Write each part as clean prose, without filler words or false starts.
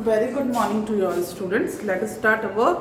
Very good morning to you all students. Let us start our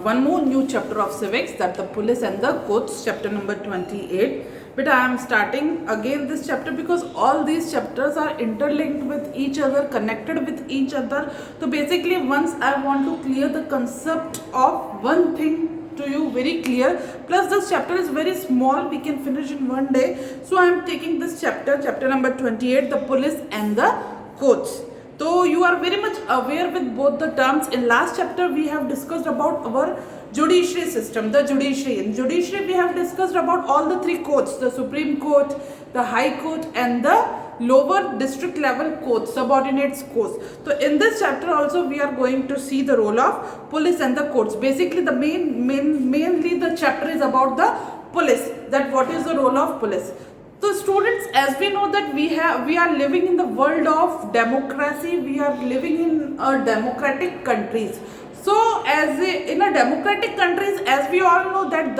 one more new chapter of civics, that the police and the courts, chapter number 28. But I am starting again this chapter because all these chapters are interlinked with each other, connected with each other. So basically once I want to clear the concept of one thing to you very clear, plus this chapter is very small, we can finish in one day. So I am taking this chapter number 28, the police and the courts. So you are very much aware with both the terms. In last chapter we have discussed about our judiciary system, the judiciary. In judiciary we have discussed about all the three courts, the Supreme Court, the High Court and the lower district level courts, subordinate courts. So in this chapter also we are going to see the role of police and the courts. Basically the mainly the chapter is about the police, that what is the role of police. So students, as we know that we are living in the world of democracy, we are living in a democratic countries. So in a democratic countries, as we all know that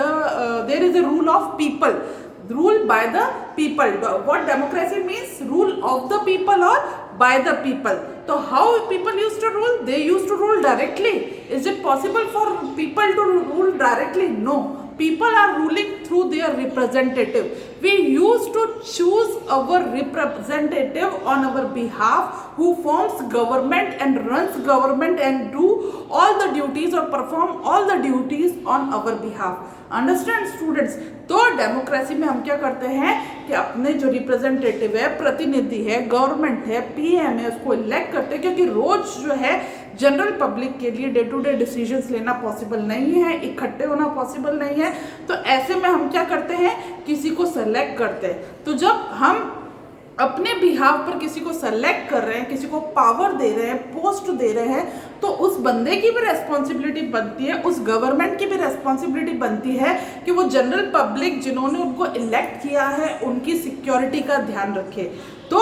there is a rule of people, rule by the people. What democracy means? Rule of the people or by the people. So how people used to rule? They used to rule directly. Is it possible for people to rule directly? No. People are ruling through their representative. We used to choose our representative on our behalf, who forms government and runs government and do all the duties or perform all the duties on our behalf. Understand students? तो democracy में हम क्या करते हैं कि अपने जो representative है, प्रतिनिधि है, गवर्नमेंट है, पीएम है, उसको इलेक्ट करते हैं, क्योंकि रोज जो है जनरल पब्लिक के लिए डे टू डे डिसीजंस लेना पॉसिबल नहीं है, इकट्ठे होना पॉसिबल नहीं है. तो ऐसे में हम क्या करते हैं, किसी को सेलेक्ट करते हैं. तो जब हम अपने बिहाव पर किसी को सेलेक्ट कर रहे हैं, किसी को पावर दे रहे हैं, पोस्ट दे रहे हैं, तो उस बंदे की भी रेस्पॉन्सिबिलिटी बनती है, उस गवर्नमेंट की भी रेस्पॉन्सिबिलिटी बनती है कि वो जनरल पब्लिक जिन्होंने उनको इलेक्ट किया है उनकी सिक्योरिटी का ध्यान रखे. तो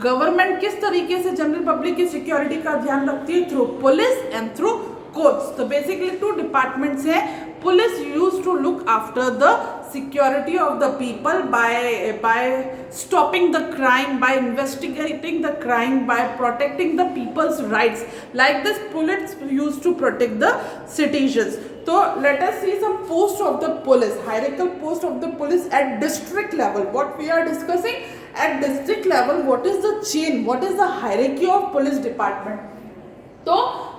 गवर्नमेंट किस तरीके से जनरल पब्लिक की सिक्योरिटी का ध्यान रखती है? Through police and through courts. तो बेसिकली टू डिपार्टमेंट्स हैं. Police used to look after the security of the people by stopping the crime, by investigating the crime, by protecting the people's rights. Like this, police used to protect the citizens. So let us see some posts of the police, hierarchical post of the police at district level. What we are discussing at district level, what is the chain, what is the hierarchy of police department? तो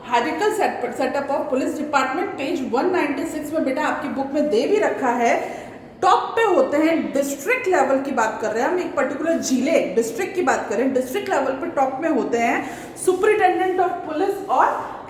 hierarchical setup of police department page 196 में बेटा आपकी book में दे भी रखा है. Top पे होते हैं, डिस्ट्रिक्ट लेवल की बात कर रहे हैं हम, एक पर्टिकुलर जिले डिस्ट्रिक्ट की बात करें, डिस्ट्रिक्ट लेवल पे टॉप में होते हैं सुपरिटेंडेंट ऑफ पुलिस और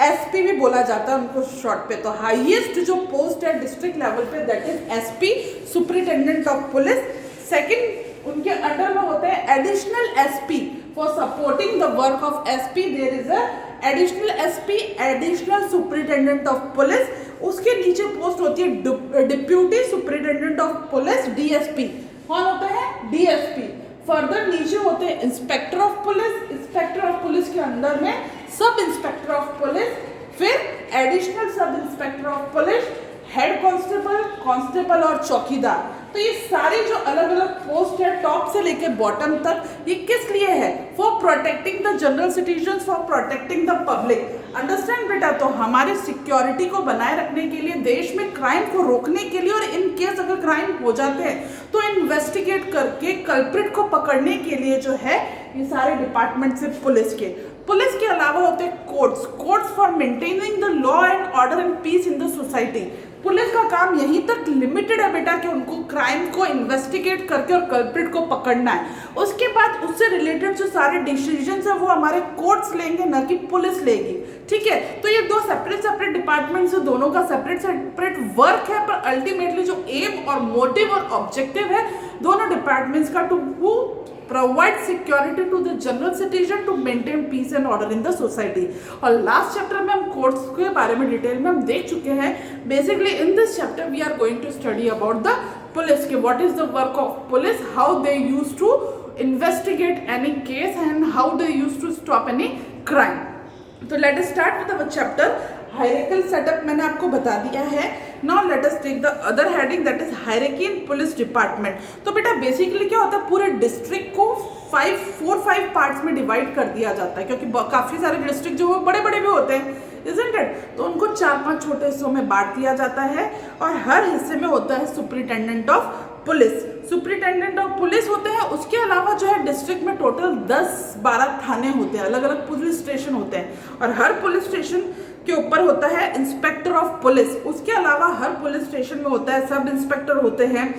एसपी भी बोला जाता है उनको शॉर्ट पे. तो हाईएस्ट जो पोस्ट है डिस्ट्रिक्ट लेवल पे that is SP, superintendent of police. Second उनके अंडर में होते हैं additional SP. For supporting the work of SP there is a additional SP, additional superintendent of police. उसके नीचे पोस्ट होती है deputy superintendent of police, DSP. कौन होता है? डीएसपी. फर्दर नीचे होते हैं inspector of police. Inspector of police के अंदर में सब इंस्पेक्टर ऑफ पुलिस, फिर एडिशनल सब inspector of police, head constable, constable और चौकीदार. तो ये सारी जो अलग अलग पोस्ट है टॉप से लेके बॉटम तक, ये किस लिए है? For protecting the general citizens, for protecting the public. Understand बेटा? तो हमारी सिक्योरिटी को बनाए रखने के लिए, देश में क्राइम को रोकने के लिए, और इन केस अगर क्राइम हो जाते हैं तो इन्वेस्टिगेट करके कल्प्रिट को पकड़ने के लिए जो है ये सारे डिपार्टमेंट से पुलिस के. पुलिस के अलावा होते हैं courts. Courts for maintaining the law and order and peace in the society. Police का काम यहीं तक लिमिटेड है बेटा कि उनको क्राइम को इन्वेस्टिगेट करके और कल्प्रिट को पकड़ना है. उसके बाद उससे रिलेटेड जो सारे डिसीजंस है वो हमारे कोर्ट्स लेंगे, ना कि पुलिस लेगी. ठीक है? तो ये दो सेपरेट डिपार्टमेंट्स है, दोनों का सेपरेट वर्क है, पर अल्टीमेटली जो एम और मोटिव और ऑब्जेक्टिव है दोनों डिपार्टमेंट्स का to provide security to the general citizen to maintain peace and order in the society. और लास्ट चैप्टर में हम कोर्ट्स के बारे में डिटेल में हम देख चुके हैं. Basically in this chapter we are going to study about the police के what is the work of police, how they use to investigate any case and how they use to stop any crime. तो let us start with our chapter hierarchical setup. मैंने आपको बता दिया है. Now let us take the other heading that is hierarchy in police department. तो बेटा basically क्या होता है, पूरे डिस्ट्रिक्ट को 4 5 पार्ट्स में डिवाइड कर दिया जाता है, क्योंकि काफ़ी सारे डिस्ट्रिक्ट जो वो बड़े बड़े भी होते हैं, isn't it? तो उनको 4-5 छोटे हिस्सों में बांट दिया जाता है और हर हिस्से में होता है superintendent of police. Superintendent of police होते हैं, उसके अलावा जो है डिस्ट्रिक्ट में टोटल 10-12 थाने होते हैं, अलग अलग पुलिस स्टेशन होते हैं और हर पुलिस स्टेशन के ऊपर होता है इंस्पेक्टर ऑफ पुलिस। उसके अलावा हर पुलिस स्टेशन में होता है सब इंस्पेक्टर होते हैं,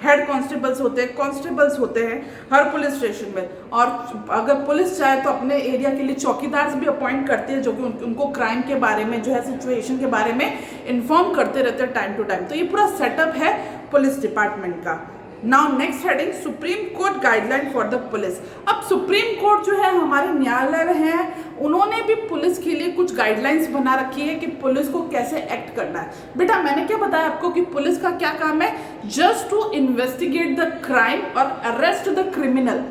हेड कांस्टेबल्स होते हैं, कांस्टेबल्स होते हैं हर पुलिस स्टेशन में। और अगर पुलिस चाहे तो अपने एरिया के लिए चौकीदार भी अपॉइंट करती है, जो कि उनको क्राइम के बारे में जो है सिचुएशन के बारे में इन्फॉर्म करते रहते हैं टाइम टू टाइम। तो ये पूरा सेटअप है पुलिस डिपार्टमेंट का। Now next heading, supreme court guideline for the police. अब सुप्रीम कोर्ट जो है हमारे न्यायालय हैं, उन्होंने भी पुलिस के लिए कुछ गाइडलाइंस बना रखी है कि पुलिस को कैसे एक्ट करना है। बेटा मैंने क्या बताया आपको कि पुलिस का क्या काम है, just to investigate the crime और अरेस्ट द क्रिमिनल,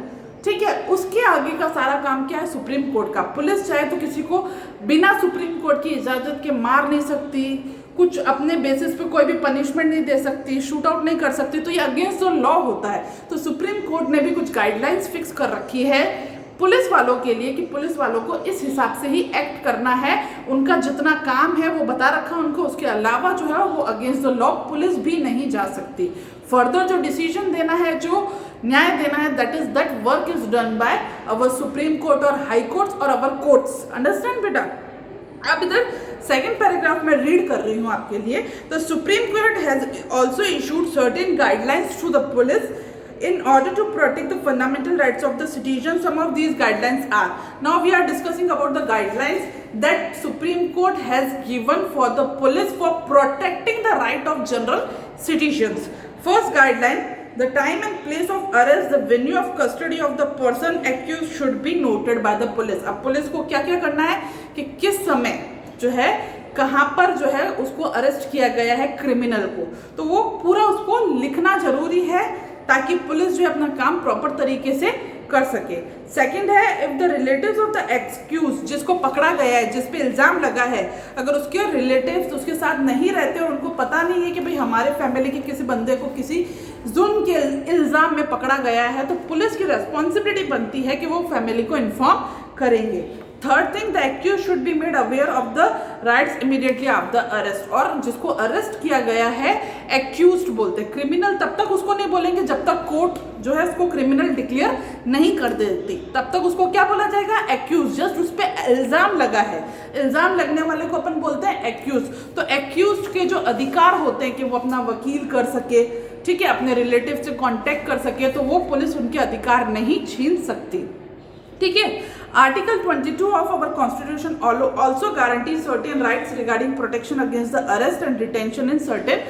ठीक है। उसके आगे का सारा काम क्या है, सुप्रीम कोर्ट का। पुलिस चाहे तो किसी को बिना सुप्रीम कोर्ट की इजाजत के मार नहीं सकती, कुछ अपने बेसिस पे कोई भी पनिशमेंट नहीं दे सकती, शूट आउट नहीं कर सकती, तो ये अगेंस्ट द लॉ होता है। तो सुप्रीम कोर्ट ने भी कुछ गाइडलाइंस फिक्स कर रखी है पुलिस वालों के लिए कि पुलिस वालों को इस हिसाब से ही एक्ट करना है, उनका जितना काम है वो बता रखा है उनको, उसके अलावा जो है वो अगेंस्ट द लॉ पुलिस भी नहीं जा सकती। फर्दर जो डिसीजन देना है, जो न्याय देना है, that work is done by our supreme court और हाई कोर्ट्स और अवर कोर्ट्स। अंडरस्टैंड बेटा। अब इधर सेकेंड पैराग्राफ में रीड कर रही हूँ आपके लिए। The supreme court has also issued certain guidelines to the police in order to protect the fundamental rights of the citizens. Some of these guidelines are, now we are discussing about the guidelines that Supreme Court has given for the police for protecting the right of general citizens. First guideline, the time and place of arrest, the venue of custody of the person accused should be noted by the police. अब police को क्या क्या करना है कि किस समय जो है कहाँ पर जो है उसको अरेस्ट किया गया है क्रिमिनल को, तो वो पूरा उसको लिखना जरूरी है ताकि पुलिस जो है अपना काम प्रॉपर तरीके से कर सके। सेकंड है, if the relatives of the excuse, जिसको पकड़ा गया है, जिस पे इल्जाम लगा है, अगर उसके रिलेटिव्स उसके साथ नहीं रहते और उनको पता नहीं है कि भाई हमारे फैमिली के किसी बंदे को किसी जुल्म के इल्जाम में पकड़ा गया है, तो पुलिस की रेस्पॉन्सिबिलिटी बनती है कि वो फैमिली को इन्फॉर्म करेंगे। Third thing, the accused should be made aware of the rights immediately after the arrest. और जिसको अरेस्ट किया गया है एक्यूज्ड बोलते हैं, क्रिमिनल तब तक उसको नहीं बोलेंगे जब तक कोर्ट जो है उसको क्रिमिनल डिक्लेयर नहीं कर देती, तब तक उसको क्या बोला जाएगा, एक्यूज। जस्ट उस पर इल्जाम लगा है, इल्जाम लगने वाले को अपन बोलते हैं एक्यूज। तो एक्यूज के जो अधिकार होते हैं कि वो अपना वकील कर सके, ठीक है, अपने रिलेटिव से कांटेक्ट कर सके, तो वो पुलिस उनके अधिकार नहीं छीन सकती, ठीक है। Article 22 of our Constitution also guarantees certain rights regarding protection against the arrest and detention in certain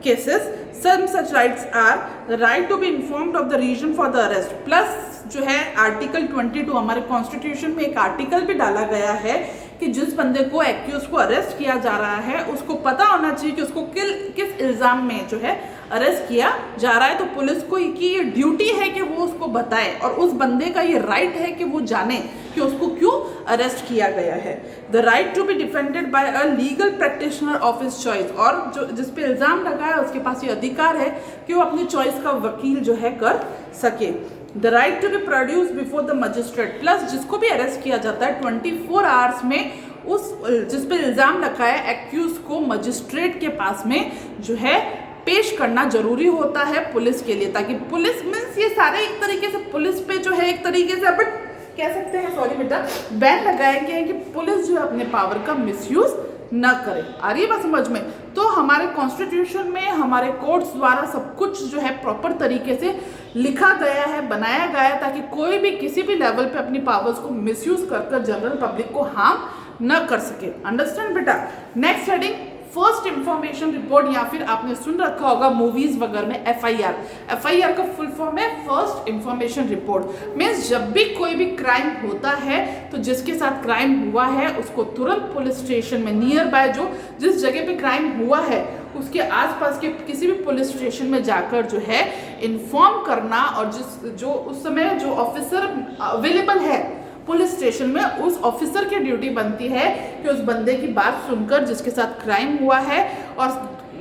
cases. Some such rights are the right to be informed of the reason for the arrest. Plus जो है article 22 हमारे constitution में एक article भी डाला गया है कि जिस बंदे को एक्यूज को अरेस्ट किया जा रहा है उसको पता होना चाहिए कि उसको किस इल्जाम में जो है अरेस्ट किया जा रहा है। तो पुलिस को की ये ड्यूटी है कि वो उसको बताए और उस बंदे का ये राइट है कि वो जाने कि उसको क्यों अरेस्ट किया गया है। The right to be defended by a legal practitioner of his choice, और जो जिस पे इल्जाम लगा है उसके पास ये अधिकार है कि वो अपनी चॉइस का वकील जो है कर सके। The right to be produce before the magistrate, plus जिसको भी अरेस्ट किया जाता है 24 आवर्स में उस जिस पे इल्जाम लगा है एक्यूज को मजिस्ट्रेट के पास में जो है पेश करना जरूरी होता है पुलिस के लिए, ताकि पुलिस मीन्स ये सारे एक तरीके से पुलिस पे जो है एक तरीके से अपन कह सकते हैं, सॉरी बेटा, बैन लगाया गया है कि पुलिस जो है अपने पावर का मिसयूज न करे। आ रही है बात समझ में। तो हमारे कॉन्स्टिट्यूशन में हमारे कोर्ट्स द्वारा सब कुछ जो है प्रॉपर तरीके से लिखा गया है, बनाया गया है, ताकि कोई भी किसी भी लेवल पे अपनी पावर्स को मिसयूज कर जनरल पब्लिक को हार्म न कर सके। अंडरस्टैंड बेटा। Next heading, first information report, या फिर आपने सुन रखा होगा मूवीज वगैरह में एफआईआर। एफआईआर का फुल फॉर्म है फर्स्ट इंफॉर्मेशन रिपोर्ट। मीन्स जब भी कोई भी क्राइम होता है तो जिसके साथ क्राइम हुआ है उसको तुरंत पुलिस स्टेशन में नियर बाय जो जिस जगह पे क्राइम हुआ है उसके आसपास के किसी भी पुलिस स्टेशन में जाकर जो है इन्फॉर्म करना, और जो उस समय जो ऑफिसर अवेलेबल है पुलिस स्टेशन में उस ऑफिसर की ड्यूटी बनती है कि उस बंदे की बात सुनकर जिसके साथ क्राइम हुआ है और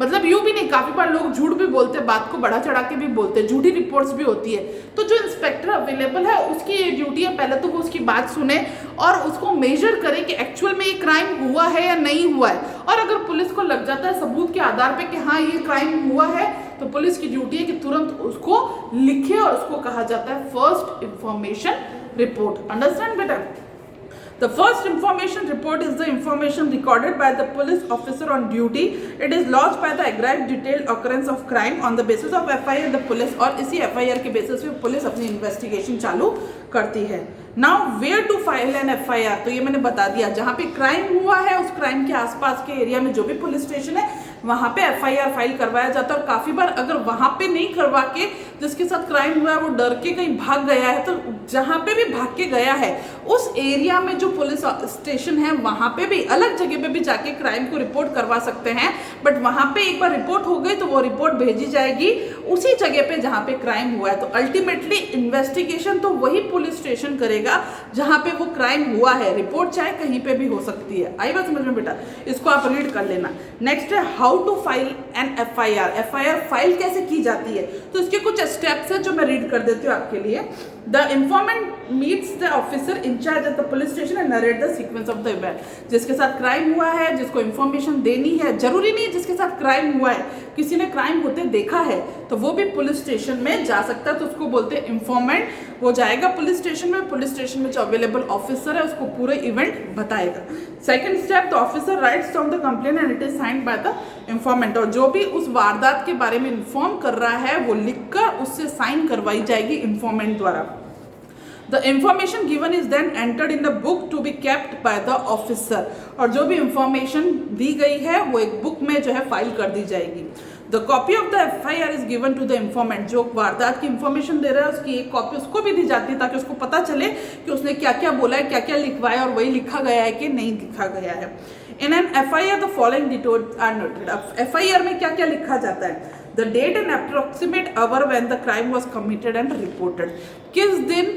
मतलब यूं भी नहीं, काफी बार लोग झूठ भी बोलते हैं, बात को बढ़ा चढ़ा के भी बोलते हैं, झूठी रिपोर्ट्स भी होती है। तो जो इंस्पेक्टर अवेलेबल है उसकी ये ड्यूटी है, पहले तो वो उसकी बात सुने और उसको मेजर करे कि एक्चुअल में ये क्राइम हुआ है या नहीं हुआ है। और अगर पुलिस को लग जाता है सबूत के आधार पे कि हाँ ये क्राइम हुआ है, तो पुलिस की ड्यूटी है कि तुरंत उसको लिखे और उसको कहा जाता है फर्स्ट इंफॉर्मेशन रिपोर्ट। अंडरस्टैंड बेटा? The first information report is the information recorded by the police officer on duty. It is lodged by the aggrieved detailed occurrence of crime on the basis of FIR. The police और इसी FIR के basis पे police अपनी investigation चालू करती है। Now where to file an FIR? तो ये मैंने बता दिया, जहाँ पे क्राइम हुआ है उस क्राइम के आसपास के एरिया में जो भी पुलिस स्टेशन है वहाँ पे FIR फाइल करवाया जाता है। और काफ़ी बार अगर वहाँ पे नहीं करवा के जिसके साथ क्राइम हुआ है वो डर के कहीं भाग गया है, तो जहाँ पे भी भाग के गया है उस एरिया में जो पुलिस स्टेशन है वहाँ पे भी, अलग जगह पे भी जाके क्राइम को रिपोर्ट करवा सकते हैं। बट वहाँ पे एक बार रिपोर्ट हो गई तो वो रिपोर्ट भेजी जाएगी उसी जगह पे जहाँ पे क्राइम हुआ है। तो अल्टीमेटली इन्वेस्टिगेशन तो वही पुलिस स्टेशन करेगा जहाँ पे वो क्राइम हुआ है। रिपोर्ट चाहे कहीं पे भी हो सकती है। आई बात समझ में बेटा? इसको आप रीड कर लेना। नेक्स्ट है how to file an FIR। FIR file कैसे की जाती है, तो इसके कुछ स्टेप्स है जो मैं रीड कर देती हूँ आपके लिए। The informant meets the officer in-charge at the police station and narrate the sequence of the event. जिसके साथ क्राइम हुआ है, जिसको इन्फॉर्मेशन देनी है, जरूरी नहीं जिसके साथ क्राइम हुआ है, किसी ने क्राइम होते देखा है तो वो भी पुलिस स्टेशन में जा सकता है, तो उसको बोलते हैं इन्फॉर्मेंट। वो जाएगा पुलिस स्टेशन में, पुलिस स्टेशन में जो अवेलेबल ऑफिसर है उसको पूरे इवेंट बताएगा। Second step, the officer rights down the complaint and it is signed by the informant. और जो भी उस वारदात के बारे में इन्फॉर्म कर रहा है वो लिखकर उससे साइन करवाई जाएगी इन्फॉर्मेंट द्वारा। The information given is then entered in the book to be kept by the officer। और जो भी इंफॉर्मेशन दी गई है वो एक बुक में जो है फाइल कर दी जाएगी। The copy of the FIR is given to the informant। जो वारदात की इंफॉर्मेशन दे रहा है उसकी एक कॉपी उसको भी दी जाती है ताकि उसको पता चले कि उसने क्या क्या बोला है, क्या क्या लिखवाया और वही लिखा गया है कि नहीं लिखा गया है। In an FIR the following details are noted। अब FIR में क्या क्या लिखा जाता है? The date and approximate hour when the crime was committed and reported। किस दिन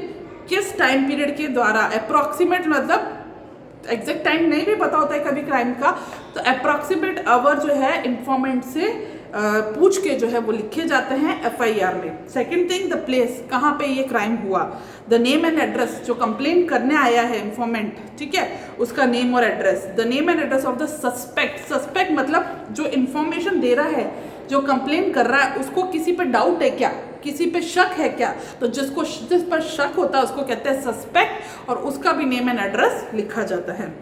किस टाइम पीरियड के द्वारा, अप्रोक्सीमेट मतलब एग्जैक्ट टाइम नहीं भी पता होता है कभी क्राइम का, तो अप्रोक्सीमेट आवर जो है इंफॉर्मेंट से पूछ के जो है वो लिखे जाते हैं FIR में। सेकंड थिंग, द प्लेस, कहाँ पे ये क्राइम हुआ। द नेम एंड एड्रेस, जो कंप्लेन करने आया है इंफॉर्मेंट, ठीक है, उसका नेम और address. The name and address of the suspect. Suspect मतलब जो इंफॉर्मेशन दे रहा है, जो कंप्लेन कर रहा है, उसको किसी पे डाउट है क्या, किसी पे शक है क्या, तो जिस पर शक होता है उसको कहते हैं सस्पेक्ट और उसका भी नेम एंड एड्रेस लिखा जाता है।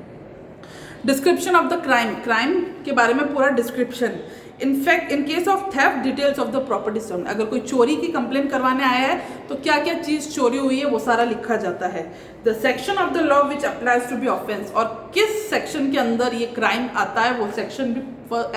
Description of the crime, crime के बारे में पूरा description. In fact in case of theft details of the property stone. अगर कोई चोरी की कंप्लेन करवाने आया है तो क्या क्या चीज चोरी हुई है वो सारा लिखा जाता है। The section of the law which applies to be offence, और किस सेक्शन के अंदर ये क्राइम आता है वो सेक्शन भी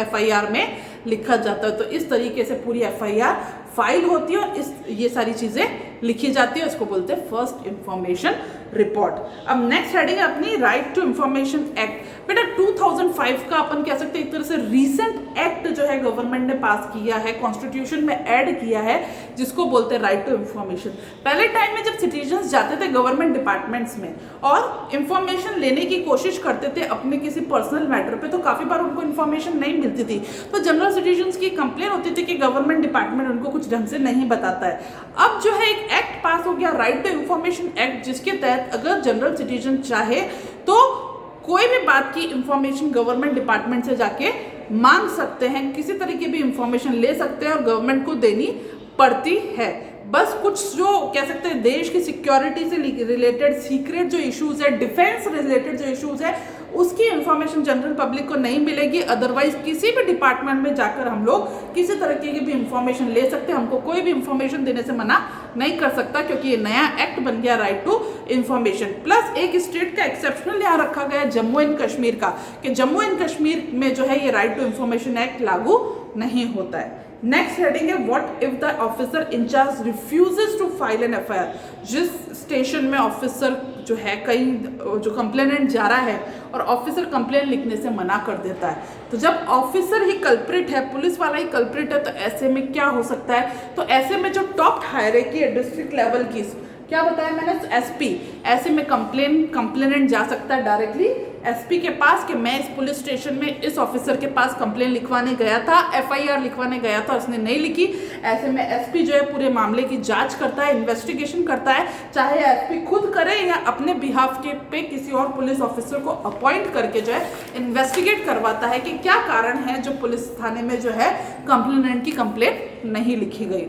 FIR में लिखा जाता है। तो इस तरीके से पूरी FIR फाइल होती है और ये सारी चीजें लिखी जाती है, उसको बोलते हैं फर्स्ट इंफॉर्मेशन रिपोर्ट। अब नेक्स्ट हेडिंग है अपनी राइट टू इंफॉर्मेशन एक्ट। बेटा 2005 का अपन कह सकते हैं एक तरह से रीसेंट एक्ट जो है गवर्नमेंट ने पास किया है, कॉन्स्टिट्यूशन में ऐड किया है, जिसको बोलते हैं राइट टू इंफॉर्मेशन। पहले टाइम में जब सिटीजन्स जाते थे गवर्नमेंट डिपार्टमेंट्स में और इंफॉर्मेशन लेने की कोशिश करते थे अपने किसी पर्सनल मैटर पे, तो काफी बार उनको इंफॉर्मेशन नहीं मिलती थी, तो जनरल सिटीजन्स की कंप्लेन होती थी कि गवर्नमेंट डिपार्टमेंट उनको कुछ ढंग से नहीं बताता है। अब जो है एक एक्ट पास हो गया, राइट टू इंफॉर्मेशन एक्ट, जिसके तहत अगर जनरल सिटीजन चाहे तो कोई भी बात की इंफॉर्मेशन गवर्नमेंट डिपार्टमेंट से जाके मांग सकते हैं, किसी तरीके भी इंफॉर्मेशन ले सकते हैं और गवर्नमेंट को देनी पड़ती है। बस कुछ जो कह सकते हैं देश की सिक्योरिटी से रिलेटेड सीक्रेट जो इश्यूज है, डिफेंस रिलेटेड जो इश्यूज है, उसकी इंफॉर्मेशन जनरल पब्लिक को नहीं मिलेगी। अदरवाइज किसी भी डिपार्टमेंट में जाकर हम लोग किसी तरीके की भी इंफॉर्मेशन ले सकते हैं, हमको कोई भी इंफॉर्मेशन देने से मना नहीं कर सकता, क्योंकि ये नया एक्ट बन गया राइट टू इंफॉर्मेशन। प्लस एक स्टेट का एक्सेप्शनल यहाँ रखा गया जम्मू एंड कश्मीर का, कि जम्मू एंड कश्मीर में जो है ये राइट टू इंफॉर्मेशन एक्ट लागू नहीं होता है। नेक्स्ट हेडिंग है what if the officer in-charge refuses to file an FIR। जिस स्टेशन में ऑफिसर जो है कहीं जो कंप्लेनेंट जा रहा है और ऑफिसर कंप्लेन लिखने से मना कर देता है, तो जब ऑफिसर ही कल्प्रिट है, पुलिस वाला ही कल्प्रिट है, तो ऐसे में क्या हो सकता है, तो ऐसे में जो टॉप हायरार्की है डिस्ट्रिक्ट लेवल की, क्या बताया मैंने, एसपी। ऐसे में कंप्लेनेंट जा सकता है डायरेक्टली एसपी के पास कि मैं इस पुलिस स्टेशन में इस ऑफिसर के पास कंप्लेन लिखवाने गया था, एफआईआर लिखवाने गया था, उसने नहीं लिखी। ऐसे में एसपी जो है पूरे मामले की जांच करता है, इन्वेस्टिगेशन करता है, चाहे एसपी खुद करे या अपने बिहाफ के पे किसी और पुलिस ऑफिसर को अपॉइंट करके जो है इन्वेस्टिगेट करवाता है कि क्या कारण है जो पुलिस थाने में जो है कंप्लेनेंट की कंप्लेंट नहीं लिखी गई।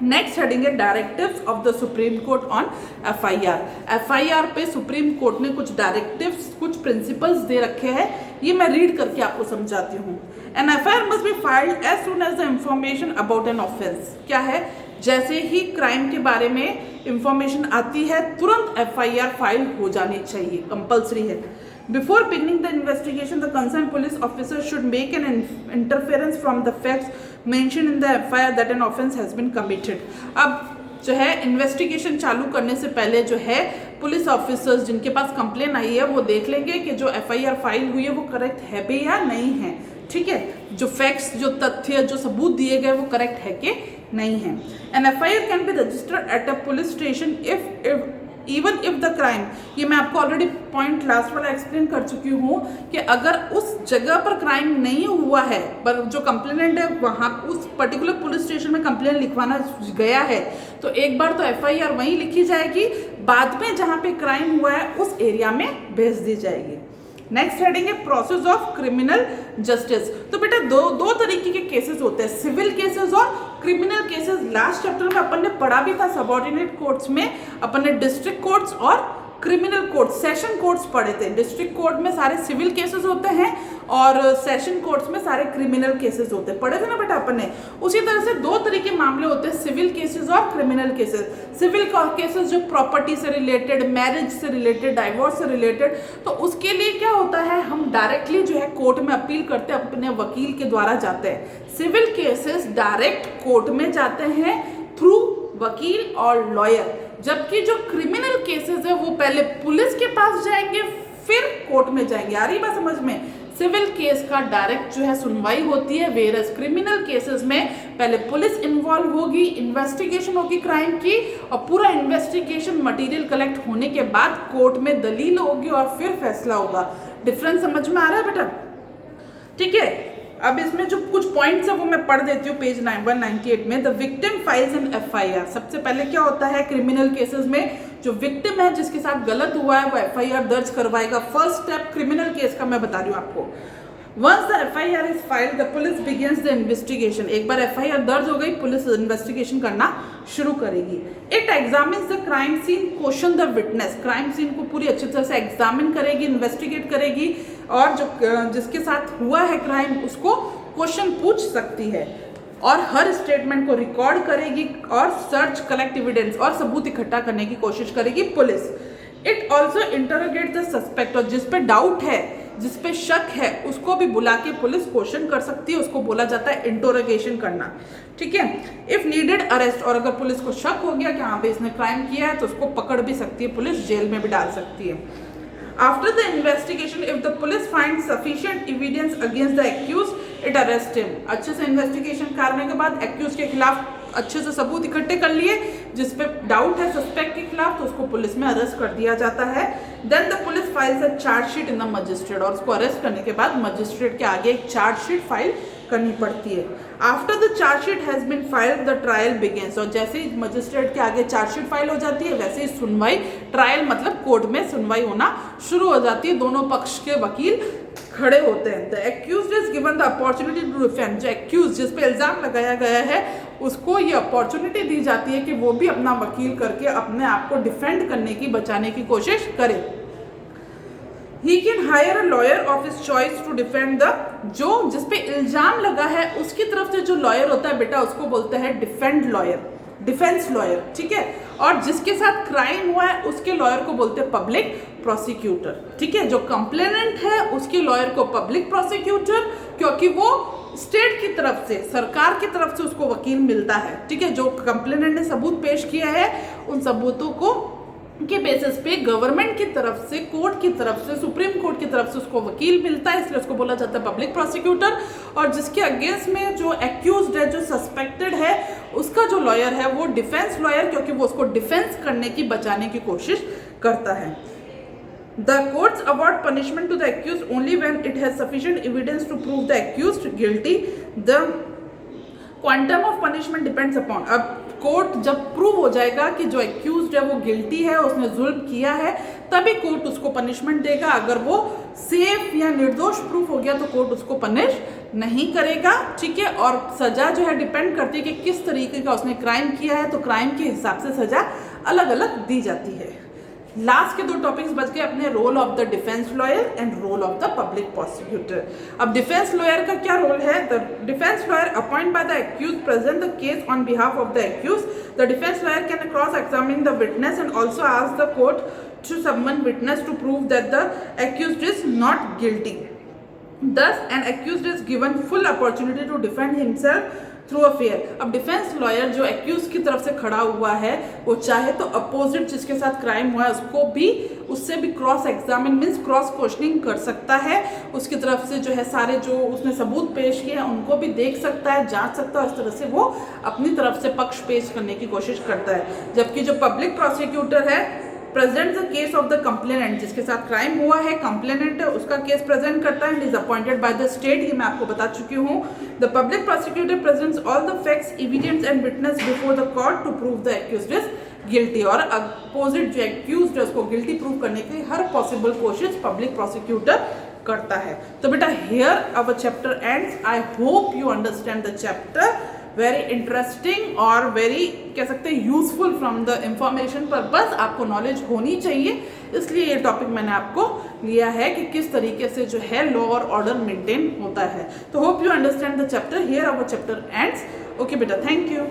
नेक्स्ट हेडिंग है directives of the supreme court on FIR. FIR पे सुप्रीम कोर्ट ने कुछ डायरेक्टिव्स, कुछ प्रिंसिपल्स दे रखे हैं, ये मैं रीड करके आपको समझाती हूँ। An FIR must be filed as soon as the information about an offence. क्या है, जैसे ही क्राइम के बारे में इंफॉर्मेशन आती है तुरंत एफआईआर फाइल हो जानी चाहिए, कंपल्सरी है। Before beginning the investigation, the concerned police officer should make an interference from the facts mentioned in the FIR that an offence has been committed. अब जो है इन्वेस्टिगेशन चालू करने से पहले जो है पुलिस ऑफिसर्स जिनके पास कंप्लेन आई है वो देख लेंगे कि जो एफआईआर फाइल हुई है वो करेक्ट है भी या नहीं है। ठीक है, जो फैक्ट्स, जो तथ्य, जो सबूत दिए गए वो करेक्ट है कि नहीं है। An FIR can be registered at a police station if even if the crime, ये मैं आपको ऑलरेडी पॉइंट लास्ट वाला एक्सप्लेन कर चुकी हूँ कि अगर उस जगह पर क्राइम नहीं हुआ है पर जो कंप्लेनेंट है वहाँ उस पर्टिकुलर पुलिस स्टेशन में कंप्लेन लिखवाना गया है तो एक बार तो एफआईआर वहीं लिखी जाएगी, बाद में जहाँ पे क्राइम हुआ है उस एरिया में भेज दी जाएगी। नेक्स्ट हेडिंग है प्रोसेस ऑफ क्रिमिनल जस्टिस। तो बेटा दो तरीके के केसेस होते हैं, सिविल केसेस और क्रिमिनल केसेस। लास्ट चैप्टर में अपन ने पढ़ा भी था, सबऑर्डिनेट कोर्ट्स में अपन ने डिस्ट्रिक्ट कोर्ट्स और क्रिमिनल कोर्ट, सेशन कोर्ट्स पढ़े थे। डिस्ट्रिक्ट कोर्ट में सारे सिविल केसेस होते हैं और सेशन कोर्ट्स में सारे क्रिमिनल केसेस होते हैं, पढ़े थे ना बेटा अपन ने। उसी तरह से दो तरह के मामले होते हैं, सिविल केसेस और क्रिमिनल केसेस। सिविल केसेस जो प्रॉपर्टी से रिलेटेड, मैरिज से रिलेटेड, डाइवोर्स से रिलेटेड, तो उसके लिए क्या होता है, हम डायरेक्टली जो है कोर्ट में अपील करते हैं, अपने वकील के द्वारा जाते हैं। सिविल केसेस डायरेक्ट कोर्ट में जाते हैं थ्रू वकील और लॉयर, जबकि जो क्रिमिनल केसेस है वो पहले पुलिस के पास जाएंगे फिर कोर्ट में जाएंगे। आ रही बात समझ में? सिविल केस का डायरेक्ट जो है सुनवाई होती है, वेरस क्रिमिनल केसेस में पहले पुलिस इन्वॉल्व होगी, इन्वेस्टिगेशन होगी क्राइम की, और पूरा इन्वेस्टिगेशन मटेरियल कलेक्ट होने के बाद कोर्ट में दलील होगी और फिर फैसला होगा। डिफरेंस समझ में आ रहा है बेटा? ठीक है, अब इसमें जो कुछ पॉइंट्स है वो मैं पढ़ देती हूँ पेज 198 में। The victim files an FIR. सबसे पहले क्या होता है क्रिमिनल केसेस में, जो विक्टिम है जिसके साथ गलत हुआ है वो एफआईआर दर्ज करवाएगा। फर्स्ट स्टेप क्रिमिनल केस का मैं बता रही हूँ आपको। Once the FIR is filed the police begins the investigation. एक बार एफआईआर दर्ज हो गई, पुलिस इन्वेस्टिगेशन करना शुरू करेगी। It examines the crime scene, question the witness. Crime scene को पूरी अच्छी तरह से एग्जामिन करेगी, इन्वेस्टिगेट करेगी और जो जिसके साथ हुआ है क्राइम उसको क्वेश्चन पूछ सकती है और हर स्टेटमेंट को रिकॉर्ड करेगी और सर्च, कलेक्ट एविडेंस और सबूत इकट्ठा करने की कोशिश करेगी police. It also interrogate the suspect. और जिस पे डाउट है, जिस पे शक है, उसको भी बुला के पुलिस क्वेश्चन कर सकती है, उसको बोला जाता है इंटरोगेशन करना। ठीक है, इफ नीडेड अरेस्ट। और अगर पुलिस को शक हो गया कि हाँ भाई इसने क्राइम किया है तो उसको पकड़ भी सकती है पुलिस, जेल में भी डाल सकती है। After the investigation, if the police finds sufficient evidence against the accused, it arrests him. अच्छे से इन्वेस्टिगेशन करने के बाद एक्यूज के खिलाफ अच्छे से सबूत इकट्ठे कर लिए, जिस पे डाउट है सस्पेक्ट के खिलाफ, तो उसको पुलिस में अरेस्ट कर दिया जाता है। Then the police files a chargesheet in the magistrate. और उसको अरेस्ट करने के बाद मजिस्ट्रेट के आगे एक चार्जशीट फाइल करनी पड़ती है। After the chargesheet has been filed the trial begins. और जैसे ही मजिस्ट्रेट के आगे चार्जशीट फाइल हो जाती है वैसे ही सुनवाई, ट्रायल मतलब कोर्ट में सुनवाई होना शुरू हो जाती है। दोनों पक्ष के वकील खड़े होते हैं। The accused is given the opportunity to defend. जो एक्यूज, जिस पे इल्जाम लगाया गया है, उसको ये अपॉर्चुनिटी दी जाती है कि वो भी अपना वकील करके अपने आप को डिफेंड करने की, बचाने की कोशिश करे। He can hire a lawyer of his choice to defend the, जो जिस पे इल्जाम लगा है उसकी तरफ से जो लॉयर होता है बेटा उसको बोलते हैं डिफेंड लॉयर, डिफेंस लॉयर। ठीक है, और जिसके साथ क्राइम हुआ है उसके लॉयर को बोलते हैं पब्लिक प्रोसिक्यूटर। ठीक है, जो कंप्लेनेंट है उसके लॉयर को पब्लिक प्रोसिक्यूटर, क्योंकि वो स्टेट की तरफ से, सरकार की तरफ से उसको वकील मिलता है। ठीक है, जो कंप्लेनेंट ने सबूत पेश किया है उन सबूतों को के बेसिस पे गवर्नमेंट की तरफ से, कोर्ट की तरफ से, सुप्रीम कोर्ट की तरफ से उसको वकील मिलता है, इसलिए उसको बोला जाता है पब्लिक प्रोसिक्यूटर। और जिसके अगेंस्ट में जो एक्यूज्ड है, जो सस्पेक्टेड है, उसका जो लॉयर है वो डिफेंस लॉयर, क्योंकि वो उसको डिफेंस करने की, बचाने की कोशिश करता है। The courts award punishment to the accused only when it has sufficient evidence to prove the accused guilty. The quantum of punishment depends upon, अब कोर्ट जब प्रूव हो जाएगा कि जो एक्यूज्ड है वो गिल्टी है, उसने जुल्म किया है, तभी कोर्ट उसको पनिशमेंट देगा। अगर वो सेफ या निर्दोष प्रूफ हो गया तो कोर्ट उसको पनिश नहीं करेगा, ठीक है। और सजा जो है डिपेंड करती है कि किस तरीके का उसने क्राइम किया है, तो क्राइम के हिसाब से सजा अलग अलग दी जाती है। लास्ट के 2 टॉपिक्स बच गए अपने, role of the defence lawyer and role of the public prosecutor. अब डिफेंस लॉयर का क्या रोल है? The defence lawyer appoint by the accuse present the case on behalf of the accuse. The defence lawyer can cross examine the witness and also ask the court to summon witness to prove that the accused is not guilty. Thus, an accused is given full opportunity to defend himself through affair. अब defence lawyer जो accused की तरफ से खड़ा हुआ है, वो चाहे तो अपोजिट जिसके साथ क्राइम हुआ है उसको भी, उससे भी cross examine means cross questioning कर सकता है। उसकी तरफ से जो है सारे जो उसने सबूत पेश किए हैं उनको भी देख सकता है, जांच सकता है। इस तरह से वो अपनी तरफ से पक्ष पेश करने की कोशिश करता है। जबकि जो पब्लिक प्रोसिक्यूटर है present the case of the complainant, जिसके साथ क्राइम हुआ है, कंप्लेनेंट है, उसका केस प्रेजेंट करता है and is appointed by the state. ये मैं आपको बता चुकी हूँ। The public prosecutor presents all the facts, evidence and witness before the court to prove the accused is guilty. और अपोजिट जो एक्यूज्ड है उसको गिल्टी प्रूव करने की हर पॉसिबल कोशिश पब्लिक प्रोसिक्यूटर करता है। तो बेटा here our chapter ends. I hope you understand the chapter. Very interesting और वेरी कह सकते हैं useful from the information purpose. आपको नॉलेज होनी चाहिए, इसलिए ये टॉपिक मैंने आपको लिया है कि किस तरीके से जो है लॉ और ऑर्डर मेंटेन होता है। तो hope you understand the chapter. Here our chapter ends. Okay बेटा, थैंक यू।